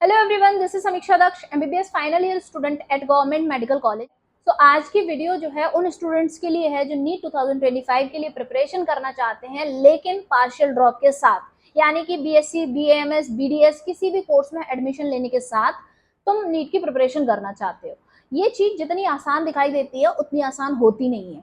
Hello everyone, this is Sameeksha Daksh, MBBS final year student at government medical college. तो आज की video जो है उन स्टूडेंट्स के लिए है जो नीट 2025 के लिए प्रिपरेशन करना चाहते हैं लेकिन पार्शियल ड्रॉप के साथ, यानी कि बीएससी, बीएएमएस, बीडीएस किसी भी कोर्स में एडमिशन लेने के साथ तुम नीट की प्रिपरेशन करना चाहते हो। ये चीज जितनी आसान दिखाई देती है उतनी आसान होती नहीं है।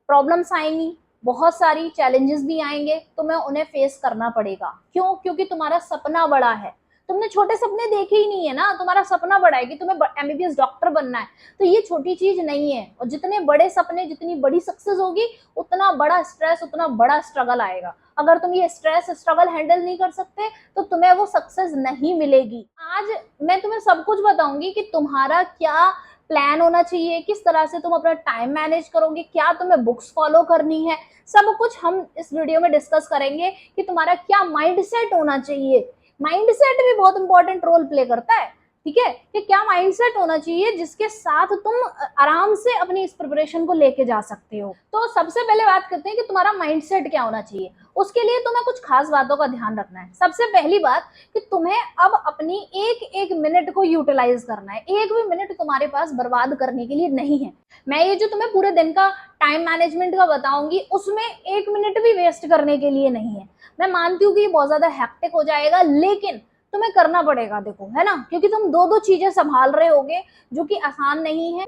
प्रॉब्लम्स आएंगी, बहुत सारी चैलेंजेस भी आएंगे, तुम्हें उन्हें फेस करना पड़ेगा। क्यों? क्योंकि तुम्हारा सपना बड़ा है। तुमने छोटे सपने देखे ही नहीं है ना, तुम्हारा सपना बड़ा है कि तुम्हें एमबीबीएस डॉक्टर बनना है। तो ये छोटी चीज नहीं है, और जितने बड़े सपने, जितनी बड़ी सक्सेस होगी, उतना बड़ा स्ट्रेस, उतना बड़ा स्ट्रगल आएगा। अगर तुम ये स्ट्रेस स्ट्रगल हैंडल नहीं कर सकते तो तुम्हें वो सक्सेस नहीं मिलेगी। आज मैं तुम्हें सब कुछ बताऊंगी कि तुम्हारा क्या प्लान होना चाहिए, किस तरह से तुम अपना टाइम मैनेज करोगे, क्या तुम्हें बुक्स फॉलो करनी है, सब कुछ हम इस वीडियो में डिस्कस करेंगे कि तुम्हारा क्या माइंडसेट होना चाहिए। माइंडसेट भी बहुत इंपॉर्टेंट रोल प्ले करता है, ठीक है, कि क्या माइंडसेट होना चाहिए जिसके साथ तुम आराम से अपनी इस प्रिपरेशन को लेके जा सकते हो। तो सबसे पहले बात करते हैं कि तुम्हारा माइंडसेट क्या होना चाहिए। उसके लिए तुम्हें कुछ खास बातों का ध्यान रखना है। सबसे पहली बात कि तुम्हें अब अपनी एक एक मिनट को यूटिलाइज करना है। एक भी मिनट तुम्हारे पास बर्बाद करने के लिए नहीं है। मैं ये जो तुम्हें पूरे दिन का टाइम मैनेजमेंट का बताऊंगी उसमें एक मिनट भी वेस्ट करने के लिए नहीं है। मैं मानती हूँ कि ये बहुत ज्यादा हैक्टिक हो जाएगा, लेकिन तुम्हें करना पड़ेगा, देखो, है ना, क्योंकि तुम दो दो चीजें संभाल रहे होगे जो कि आसान नहीं है।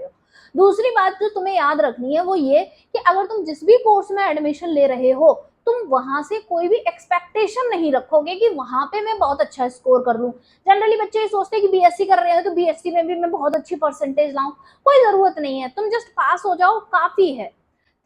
दूसरी बात जो तुम्हें याद रखनी है वो ये कि अगर तुम जिस भी कोर्स में एडमिशन ले रहे हो, तुम वहां से कोई भी एक्सपेक्टेशन नहीं रखोगे कि वहां पे मैं बहुत अच्छा स्कोर कर लूं। जनरली बच्चे ये सोचते हैं कि बीएससी कर रहे हैं तो बीएससी में भी मैं बहुत अच्छी परसेंटेज लाऊं। कोई जरूरत नहीं है, तुम जस्ट पास हो जाओ, काफी है।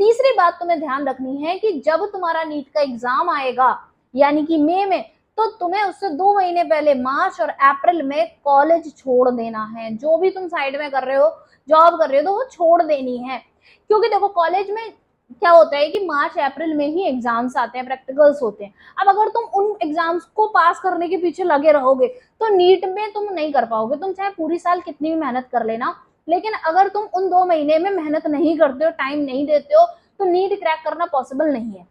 तीसरी बात तुम्हें ध्यान रखनी है कि जब तुम्हारा नीट का एग्जाम आएगा, यानी कि मई में, तो तुम्हें उससे 2 महीने पहले मार्च और अप्रैल में कॉलेज छोड़ देना है। जो भी तुम साइड में कर रहे हो, जॉब कर रहे हो, तो वो छोड़ देनी है। क्योंकि देखो, कॉलेज में क्या होता है कि मार्च अप्रैल में ही एग्जाम्स आते हैं, प्रैक्टिकल्स होते हैं। अब अगर तुम उन एग्जाम्स को पास करने के पीछे लगे रहोगे तो नीट में तुम नहीं कर पाओगे। तुम चाहे पूरी साल कितनी भी मेहनत कर लेना, लेकिन अगर तुम उन 2 महीने में मेहनत नहीं करते हो, टाइम नहीं देते हो, तो नीट क्रैक करना पॉसिबल नहीं है।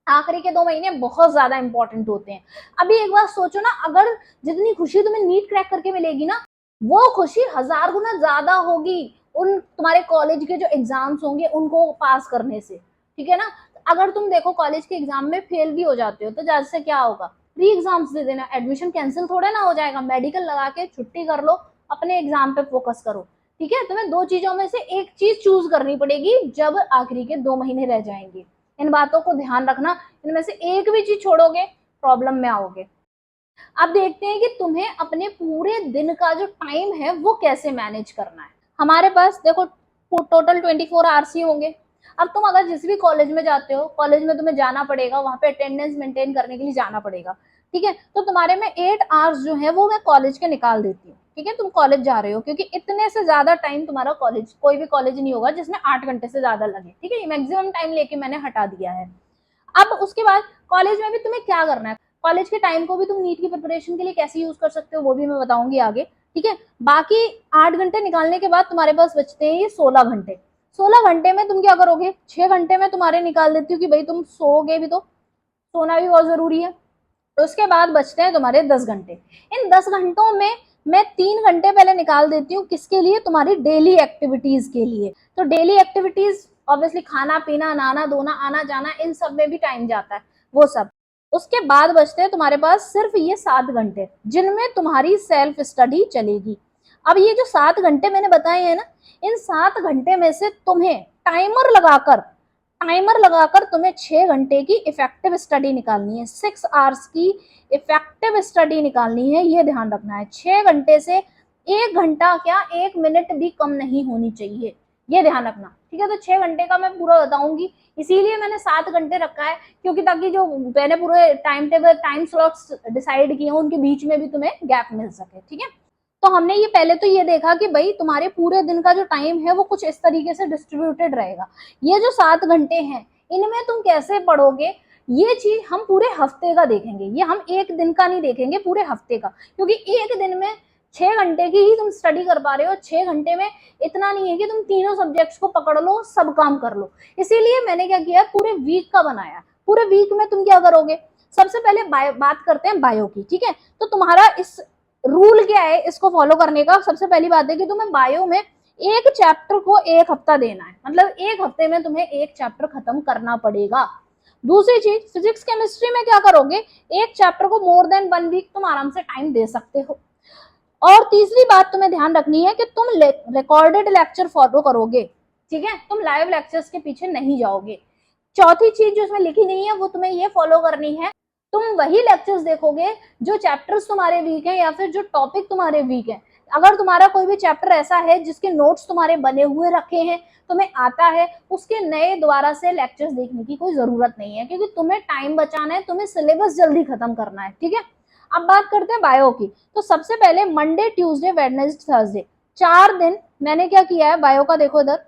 आखिरी के 2 महीने बहुत ज्यादा इंपॉर्टेंट होते हैं। अभी एक बार सोचो ना, अगर जितनी खुशी तुम्हें नीट क्रैक करके मिलेगी ना, वो खुशी 1000 गुना ज्यादा होगी उन तुम्हारे कॉलेज के जो एग्जाम्स होंगे उनको पास करने से, ठीक है ना। अगर तुम देखो कॉलेज के एग्जाम में फेल भी हो जाते हो तो ज्यादा से क्या होगा, री एग्जाम्स दे देना, एडमिशन कैंसिल थोड़े ना हो जाएगा। मेडिकल लगा के छुट्टी कर लो, अपने एग्जाम पे फोकस करो, ठीक है। तुम्हें दो चीजों में से एक चीज चूज करनी पड़ेगी जब आखिरी के 2 महीने रह जाएंगे। इन बातों को ध्यान रखना, इनमें से एक भी चीज छोड़ोगे प्रॉब्लम में आओगे। अब देखते हैं कि तुम्हें अपने पूरे दिन का जो टाइम है वो कैसे मैनेज करना है। हमारे पास देखो टोटल 24 आवर्स ही होंगे। अब तुम अगर जिस भी कॉलेज में जाते हो, कॉलेज में तुम्हें जाना पड़ेगा, वहां पे अटेंडेंस मेंटेन करने के लिए जाना पड़ेगा, ठीक है। तो तुम्हारे में 8 आवर्स जो है वो मैं कॉलेज के निकाल देती हूँ, ठीक है। तुम कॉलेज जा रहे हो, क्योंकि इतने से ज्यादा टाइम तुम्हारा कॉलेज, कोई भी कॉलेज नहीं होगा जिसमें 8 घंटे से ज्यादा लगे, ठीक है। ये मैक्सिमम टाइम लेके मैंने हटा दिया है। अब उसके बाद कॉलेज में भी तुम्हें क्या करना है, कॉलेज के टाइम को भी तुम नीट की प्रिपरेशन के लिए कैसे यूज कर सकते हो वो भी मैं बताऊंगी आगे, ठीक है। बाकी 8 घंटे निकालने के बाद तुम्हारे पास बचते हैं ये 16 घंटे। 16 घंटे में तुम क्या करोगे, 6 घंटे में तुम्हारे निकाल देती हूँ कि भाई तुम सोओगे भी, तो सोना भी बहुत जरूरी है। तो उसके बाद बचते हैं तुम्हारे 10 घंटे। इन 10 घंटों में मैं 3 घंटे पहले निकाल देती हूँ, किसके लिए, तुम्हारी डेली एक्टिविटीज के लिए। तो डेली एक्टिविटीज ऑब्वियसली खाना पीना, नहाना धोना, आना जाना, इन सब में भी टाइम जाता है, वो सब। उसके बाद बचते हैं तुम्हारे पास सिर्फ ये 7 घंटे जिनमें तुम्हारी सेल्फ स्टडी चलेगी। अब ये जो 7 घंटे मैंने बताए हैं ना, इन 7 घंटे में से तुम्हें टाइमर लगाकर तुम्हें 6 घंटे की इफेक्टिव स्टडी निकालनी है। 6 आवर्स की इफेक्टिव स्टडी निकालनी है, ये ध्यान रखना है। 6 घंटे से 1 घंटा क्या, 1 मिनट भी कम नहीं होनी चाहिए, ये ध्यान रखना, ठीक है। तो 6 घंटे का मैं पूरा बताऊंगी, इसीलिए मैंने 7 घंटे रखा है, क्योंकि ताकि जो मैंने पूरे time table, time slots decide किए हैं उनके बीच में भी तुम्हें गैप मिल सके, ठीक है। तो हमने ये पहले तो ये देखा कि भाई तुम्हारे पूरे दिन का जो टाइम है वो कुछ इस तरीके से डिस्ट्रीब्यूटेड रहेगा। ये जो 7 घंटे हैं इनमें तुम कैसे पढ़ोगे, ये चीज हम पूरे हफ्ते का देखेंगे। ये हम एक दिन का नहीं देखेंगे, पूरे हफ्ते का, क्योंकि एक दिन में 6 घंटे की ही तुम स्टडी कर पा रहे हो। 6 घंटे में इतना नहीं है कि तुम तीनों सब्जेक्ट्स को पकड़ लो, सब काम कर लो। इसीलिए मैंने क्या किया, पूरे वीक का बनाया। पूरे वीक में तुम क्या करोगे, सबसे पहले बात करते हैं बायो की, ठीक है। तो तुम्हारा इस रूल क्या है इसको फॉलो करने का? सबसे पहली बात है कि तुम्हें बायो में एक चैप्टर को एक हफ्ता देना है, मतलब एक हफ्ते में तुम्हें एक चैप्टर खत्म करना पड़ेगा। दूसरी चीज, फिजिक्स केमिस्ट्री में क्या करोगे, एक चैप्टर को मोर देन 1 वीक तुम आराम से टाइम दे सकते हो। और तीसरी बात तुम्हें ध्यान रखनी है कि तुम रिकॉर्डेड लेक्चर फॉलो करोगे, ठीक है, तुम लाइव लेक्चर्स के पीछे नहीं जाओगे। चौथी चीज जो इसमें लिखी नहीं है वो तुम्हें ये फॉलो करनी है, तुम वही लेक्चर्स देखोगे जो चैप्टर्स तुम्हारे वीक हैं या फिर जो टॉपिक तुम्हारे वीक हैं। अगर तुम्हारा कोई भी चैप्टर ऐसा है जिसके नोट्स तुम्हारे बने हुए रखे हैं, तुम्हें आता है, उसके नए दोबारा से लेक्चर्स देखने की कोई जरूरत नहीं है, क्योंकि तुम्हें टाइम बचाना है, तुम्हें सिलेबस जल्दी खत्म करना है, ठीक है। अब बात करते हैं बायो की। तो सबसे पहले मंडे, ट्यूसडे, वेडनेसडे, थर्सडे, 4 दिन मैंने क्या किया है बायो का, देखो इधर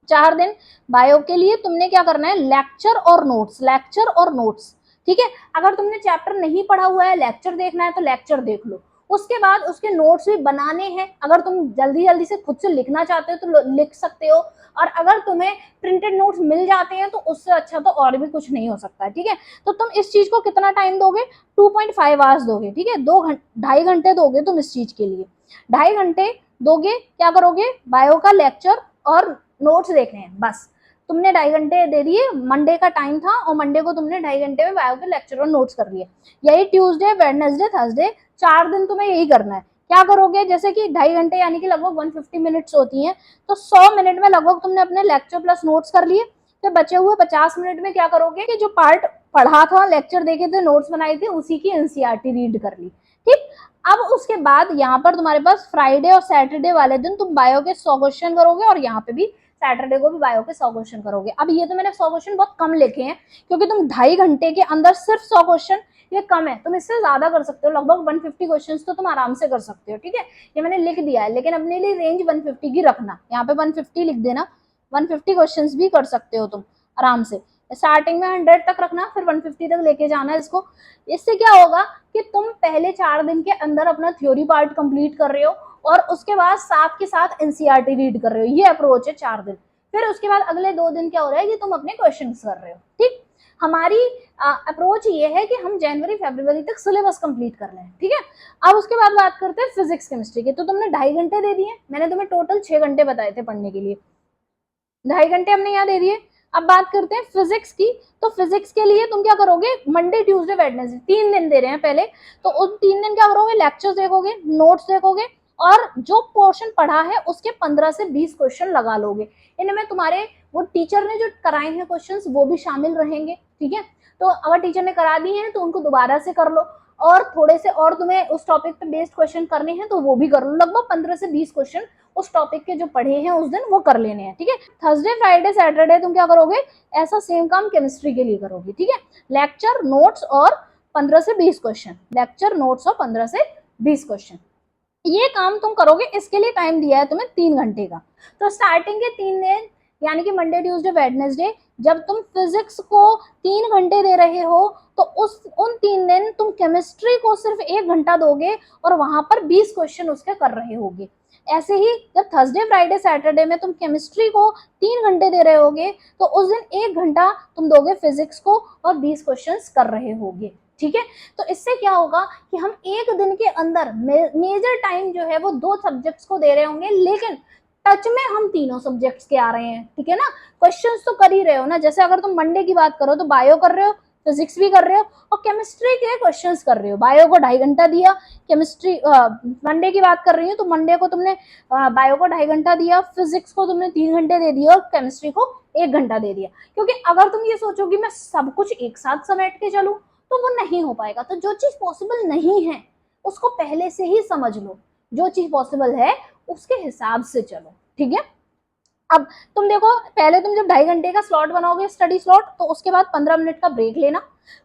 4 दिन बायो के लिए तुमने क्या करना है, लेक्चर और नोट्स, लेक्चर और नोट्स, ठीक है। अगर तुमने चैप्टर नहीं पढ़ा हुआ है, लेक्चर देखना है तो लेक्चर देख लो, उसके बाद उसके नोट्स भी बनाने हैं। अगर तुम जल्दी जल्दी से खुद से लिखना चाहते हो तो लिख सकते हो, और अगर तुम्हें प्रिंटेड नोट्स मिल जाते हैं तो उससे अच्छा तो और भी कुछ नहीं हो सकता है, ठीक है। तो तुम इस चीज को कितना टाइम दोगे, 2.5 आवर्स दोगे, ठीक है, 2.5 घंटे दोगे तुम इस चीज के लिए, 2.5 घंटे दोगे। क्या करोगे, बायो का लेक्चर और नोट्स देखने हैं, बस तुमने 2.5 घंटे दे दिए, मंडे का टाइम था और मंडे को तुमने 2.5 घंटे में बायो के लेक्चर और नोट्स कर लिए। यही ट्यूसडे, वेडनेसडे, थर्सडे, 4 दिन तुम्हें यही करना है। क्या करोगे, जैसे कि 2.5 घंटे यानी कि लगभग 150 मिनट्स होती हैं, तो 100 मिनट में लगभग तुमने अपने लेक्चर प्लस नोट्स कर लिए। फिर बचे हुए 50 मिनट में क्या करोगे कि जो पार्ट पढ़ा था, लेक्चर देखे थे, नोट्स बनाए थे, उसी की एनसीईआरटी रीड कर ली, ठीक। अब उसके बाद यहाँ पर तुम्हारे पास फ्राइडे और सैटरडे वाले दिन तुम बायो के 100 क्वेश्चन करोगे, और यहाँ पे भी सैटरडे को भी बायो के 100 क्वेश्चन करोगे। अब ये तो मैंने 100 क्वेश्चन बहुत कम लिखे हैं, क्योंकि तुम 2.5 घंटे के अंदर सिर्फ 100 क्वेश्चन, ये कम है, तुम इससे ज्यादा कर सकते हो, लगभग 150 क्वेश्चंस तो तुम आराम से कर सकते हो, ठीक है। ये मैंने लिख दिया है, लेकिन अपने लिए रेंज 150 की रखना, यहाँ पे 150 लिख देना, 150 क्वेश्चंस भी कर सकते हो तुम आराम से। स्टार्टिंग में 100 तक रखना, फिर 150 तक लेके जाना इसको। इससे क्या होगा कि तुम पहले 4 दिन के अंदर अपना थ्योरी पार्ट कंप्लीट कर रहे हो, और उसके बाद साथ के साथ एनसीईआरटी रीड कर रहे हो, ये अप्रोच है 4 दिन। फिर उसके बाद अगले 2 दिन क्या हो रहा है कि तुम अपने क्वेश्चन कर रहे हो, ठीक। हमारी अप्रोच ये है कि हम जनवरी फरवरी तक सिलेबस कंप्लीट कर रहे हैं, ठीक है। अब उसके बाद बात करते हैं फिजिक्स केमिस्ट्री की। तो तुमने 2.5 घंटे दे दिए, मैंने तुम्हें टोटल 6 घंटे बताए थे पढ़ने के लिए, 2.5 घंटे हमने यहाँ दे दिए। अब बात करते हैं फिजिक्स की। तो फिजिक्स के लिए तुम क्या करोगे, मंडे, ट्यूसडे, वेडनेसडे, 3 दिन दे रहे हैं पहले, तो उन 3 दिन क्या करोगे, लेक्चर्स देखोगे, नोट्स देखोगे, और जो पोर्शन पढ़ा है उसके 15 से 20 क्वेश्चन लगा लोगे। इनमें तुम्हारे वो टीचर ने जो कराए हैं क्वेश्चंस वो भी शामिल रहेंगे, ठीक है। तो अगर टीचर ने करा दिए हैं तो उनको दोबारा से कर लो, और थोड़े से और तुम्हें उस टॉपिक पे बेस्ड क्वेश्चन करने हैं तो वो भी कर लो। लगभग 15 से 20 क्वेश्चन उस टॉपिक के जो पढ़े हैं उस दिन वो कर लेने हैं, ठीक है। थर्सडे, फ्राइडे, सैटरडे तुम क्या करोगे, ऐसा सेम काम केमिस्ट्री के लिए करोगे, ठीक है। लेक्चर, नोट्स और 15 से 20 क्वेश्चन, लेक्चर, नोट्स और 15 से 20 क्वेश्चन, ये काम तुम करोगे। इसके लिए टाइम दिया है तुम्हें 3 घंटे का। तो स्टार्टिंग के 3 दिन यानी कि मंडे, ट्यूसडे, वेडनेसडे, जब तुम फिजिक्स को 3 घंटे दे रहे हो तो उन 3 दिन तुम केमिस्ट्री को सिर्फ 1 घंटा दोगे, और वहां पर 20 क्वेश्चन उसके कर रहे होगे। ऐसे ही जब थर्सडे, फ्राइडे, सैटरडे में तुम केमिस्ट्री को 3 घंटे दे रहे होगे तो उस दिन 1 घंटा तुम दोगे फिजिक्स को, और 20 क्वेश्चन कर रहे होगे, ठीक है। तो इससे क्या होगा कि हम एक दिन के अंदर मेजर टाइम जो है वो 2 सब्जेक्ट्स को दे रहे होंगे, लेकिन टच में हम तीनों सब्जेक्ट्स के आ रहे हैं, ठीक है ना। क्वेश्चंस तो कर ही रहे हो ना, जैसे अगर तुम मंडे की बात करो तो बायो कर रहे हो, फिजिक्स भी कर रहे हो, और केमिस्ट्री के क्वेश्चंस कर रहे हो। बायो को 2.5 घंटा दिया, केमिस्ट्री मंडे की बात कर रही हूँ तो मंडे को तुमने बायो को 2.5 घंटा दिया, फिजिक्स को तुमने 3 घंटे दे दिया, और केमिस्ट्री को 1 घंटा दे दिया। क्योंकि अगर तुम ये सोचो कि मैं सब कुछ एक साथ समेट के चलूं तो वो नहीं हो पाएगा। तो जो चीज पॉसिबल नहीं है उसको पहले से ही समझ लो, जो चीज पॉसिबल है उसके हिसाब से चलो, ठीक है। अब तुम देखो, पहले तुम जब 2.5 घंटे का स्लॉट बनाओगे स्टडी स्लॉट, तो उसके बाद 15 मिनट का ब्रेक लेना,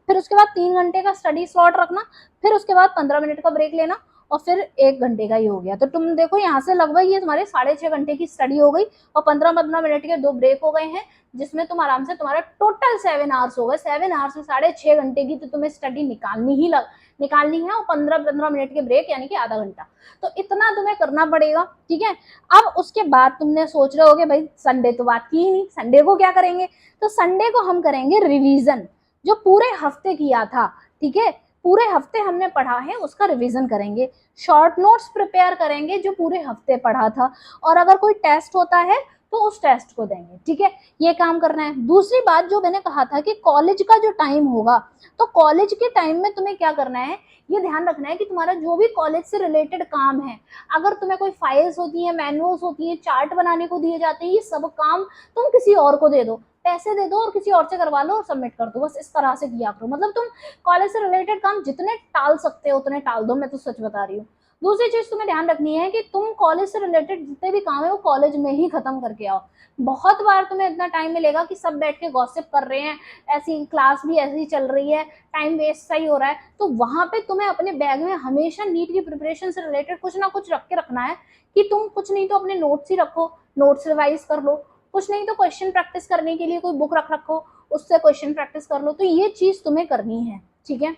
फिर उसके बाद 3 घंटे का स्टडी स्लॉट रखना, फिर उसके बाद 15 मिनट का ब्रेक लेना, और फिर 1 घंटे का ही हो गया। तो तुम देखो यहाँ से लगभग ये तुम्हारे 6.5 घंटे की स्टडी हो गई, और 15-15 मिनट के 2 ब्रेक हो गए हैं, जिसमें तुम आराम से तुम्हारा टोटल 7 आवर्स हो गए। 7 आवर्स में 6.5 घंटे की तो तुम्हें स्टडी निकालनी है, और 15-15 मिनट के ब्रेक यानी कि आधा घंटा, तो इतना तुम्हें करना पड़ेगा, ठीक है। अब उसके बाद तुमने सोच रहे होगे भाई संडे तो बात की ही नहीं, संडे को क्या करेंगे। तो संडे को हम करेंगे रिवीजन, जो पूरे हफ्ते किया था, ठीक है। पूरे हफ्ते हमने पढ़ा है उसका रिवीजन करेंगे, शॉर्ट नोट्स प्रिपेयर करेंगे जो पूरे हफ्ते पढ़ा था, और अगर कोई टेस्ट होता है तो उस टेस्ट को देंगे। ठीक है, ये काम करना है। दूसरी बात जो मैंने कहा था कि कॉलेज का जो टाइम होगा, तो कॉलेज के टाइम में तुम्हें क्या करना है, ये ध्यान रखना है कि तुम्हारा जो भी कॉलेज से रिलेटेड काम है, अगर तुम्हें कोई फाइल्स होती है, मैनुअल्स होती है, चार्ट बनाने को दिए जाते हैं, ये सब काम तुम किसी और को दे दो, पैसे दे दो और किसी और से करवा लो और सबमिट कर दो, बस इस तरह से किया करो। मतलब तुम कॉलेज से रिलेटेड काम जितने टाल सकते हो उतने टाल दो, मैं तो सच बता रही हूँ। दूसरी चीज तुम्हें ध्यान रखनी है कि तुम कॉलेज से रिलेटेड जितने भी काम है वो कॉलेज में ही खत्म करके आओ। बहुत बार तुम्हें इतना टाइम मिलेगा कि सब बैठ के गॉसिप कर रहे हैं, ऐसी क्लास भी ऐसी चल रही है, टाइम वेस्ट सही हो रहा है, तो वहां पे तुम्हें अपने बैग में हमेशा नीट की प्रिपरेशन से रिलेटेड कुछ ना कुछ रख के रखना है, कि तुम कुछ नहीं तो अपने नोट्स ही रखो, नोट्स रिवाइज कर लो, कुछ नहीं तो क्वेश्चन प्रैक्टिस करने के लिए कोई बुक रख रखो, उससे क्वेश्चन प्रैक्टिस कर लो। तो ये चीज तुम्हें करनी है। ठीक है,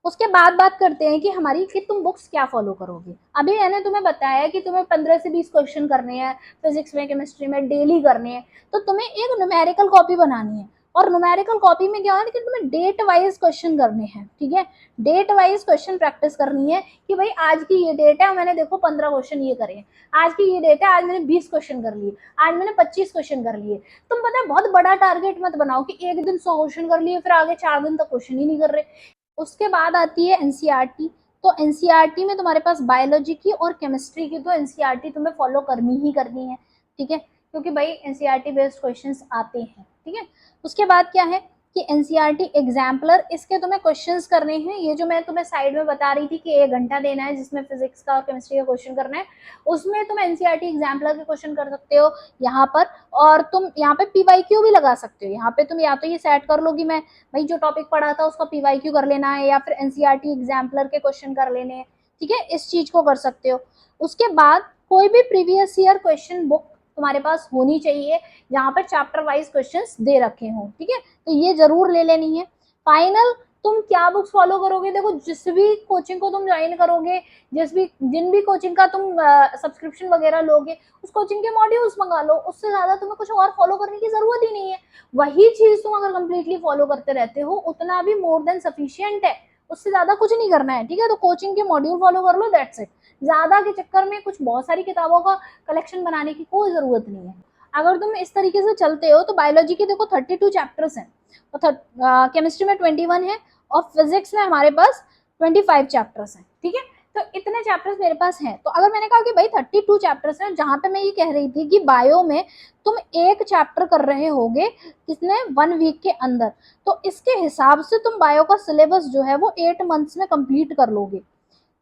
उसके बाद बात करते हैं कि हमारी कि तुम बुक्स क्या फॉलो करोगे। अभी मैंने तुम्हें बताया कि तुम्हें 15 से 20 क्वेश्चन करने हैं फिजिक्स में, केमिस्ट्री में, डेली करने हैं, तो तुम्हें एक न्यूमेरिकल कॉपी बनानी है, और न्यूमेरिकल कॉपी में क्या है कि तुम्हें डेट वाइज क्वेश्चन करने हैं। ठीक है, डेट वाइज क्वेश्चन प्रैक्टिस करनी है कि भाई आज की ये डेट है, मैंने देखो 15 क्वेश्चन ये करे, आज की ये डेट है, आज मैंने 20 क्वेश्चन कर लिए, आज मैंने 25 क्वेश्चन कर लिए। तुम पता है बहुत बड़ा टारगेट मत बनाओ कि एक दिन 100 क्वेश्चन कर लिए फिर आगे 4 दिन तक क्वेश्चन ही नहीं कर रहे। उसके बाद आती है एनसीईआरटी। तो एनसीईआरटी में तुम्हारे पास बायोलॉजी की और केमिस्ट्री की तो एनसीईआरटी तुम्हें फॉलो करनी ही करनी है। ठीक है, क्योंकि भाई एनसीईआरटी बेस्ड क्वेश्चंस आते हैं। ठीक है, उसके बाद क्या है कि एनसीईआरटी एग्जाम्पलर, इसके तुम्हें क्वेश्चंस करने हैं, ये जो मैं तुम्हें साइड में बता रही थी कि 1 घंटा देना है जिसमें फिजिक्स का और केमिस्ट्री का क्वेश्चन करना है, उसमें तुम एनसीईआरटी एग्जाम्पलर के क्वेश्चन कर सकते हो यहाँ पर। और तुम यहाँ पे पीवाईक्यू भी लगा सकते हो, यहाँ पे तुम या तो ये सेट कर लो कि मैं भाई जो टॉपिक पढ़ा था उसका पीवाईक्यू कर लेना है, या फिर एनसीईआरटी एग्जाम्पलर के क्वेश्चन कर लेने हैं। ठीक है, इस चीज को कर सकते हो। उसके बाद कोई भी प्रीवियस ईयर क्वेश्चन बुक तुम्हारे पास होनी चाहिए जहां पर चैप्टर वाइज क्वेश्चंस दे रखे हों। ठीक है, तो ये जरूर ले लेनी है। फाइनल, तुम क्या बुक्स फॉलो करोगे, देखो जिस भी कोचिंग को तुम ज्वाइन करोगे, जिन भी कोचिंग का तुम सब्सक्रिप्शन वगैरह लोगे, उस कोचिंग के मॉड्यूल्स मंगा लो, उससे ज्यादा तुम्हें कुछ और फॉलो करने की जरूरत ही नहीं है। वही चीज तुम अगर कंप्लीटली फॉलो करते रहते हो उतना भी मोर देन सफिशियंट है, उससे ज्यादा कुछ नहीं करना है। ठीक है, तो कोचिंग के मॉड्यूल फॉलो कर लो, दैट्स इट। ज्यादा के चक्कर में कुछ बहुत सारी किताबों का कलेक्शन बनाने की कोई जरूरत नहीं है। अगर तुम इस तरीके से चलते हो तो बायोलॉजी के देखो 32 चैप्टर्स हैं, केमिस्ट्री में 21 है, और फिजिक्स में हमारे पास 25 चैप्टर्स हैं। ठीक है, तो इतने चैप्टर्स मेरे पास हैं। तो अगर मैंने कहा कि भाई 32 चैप्टर्स हैं, जहां पे मैं ये कह रही थी कि बायो में तुम एक चैप्टर कर रहे होगे किसने 1 वीक के अंदर, तो इसके हिसाब से तुम बायो का सिलेबस जो है वो 8 मंथ्स में कंप्लीट कर लोगे।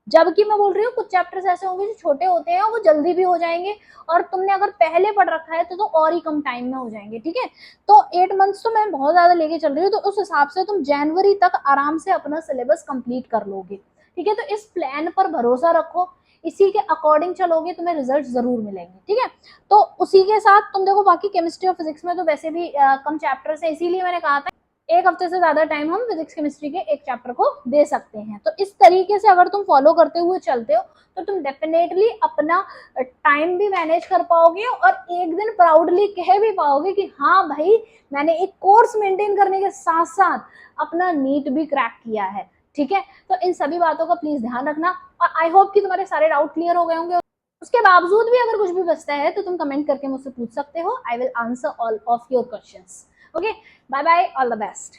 जबकि मैं बोल रही हूँ कुछ चैप्टर्स ऐसे होंगे जो छोटे होते हैं, वो जल्दी भी हो जाएंगे, और तुमने अगर पहले पढ़ रखा है तो और ही कम टाइम में हो जाएंगे। ठीक है, तो 8 मंथ्स तो मैं बहुत ज्यादा लेके चल रही हूँ, तो उस हिसाब से तुम जनवरी तक आराम से अपना सिलेबस कंप्लीट कर लोगे। ठीक है, तो इस प्लान पर भरोसा रखो, इसी के अकॉर्डिंग चलोगे, तुम्हें रिजल्ट जरूर मिलेंगे। ठीक है, तो उसी के साथ तुम देखो बाकी केमिस्ट्री और फिजिक्स में तो वैसे भी कम चैप्टर्स है, इसीलिए मैंने कहा था एक हफ्ते से ज्यादा टाइम हम फिजिक्स केमिस्ट्री के एक चैप्टर को दे सकते हैं। तो इस तरीके से अगर तुम फॉलो करते हुए चलते हो तो तुम डेफिनेटली अपना टाइम भी मैनेज कर पाओगे, और एक दिन प्राउडली कह भी पाओगे कि हाँ भाई मैंने एक कोर्स मेंटेन करने के साथ साथ अपना नीट भी क्रैक किया है। ठीक है, तो इन सभी बातों का प्लीज ध्यान रखना, और आई होप कि तुम्हारे सारे डाउट क्लियर हो गए होंगे। उसके बावजूद भी अगर कुछ भी बचता है तो तुम कमेंट करके मुझसे पूछ सकते हो, I will answer all of your questions. Okay, bye bye, all the best.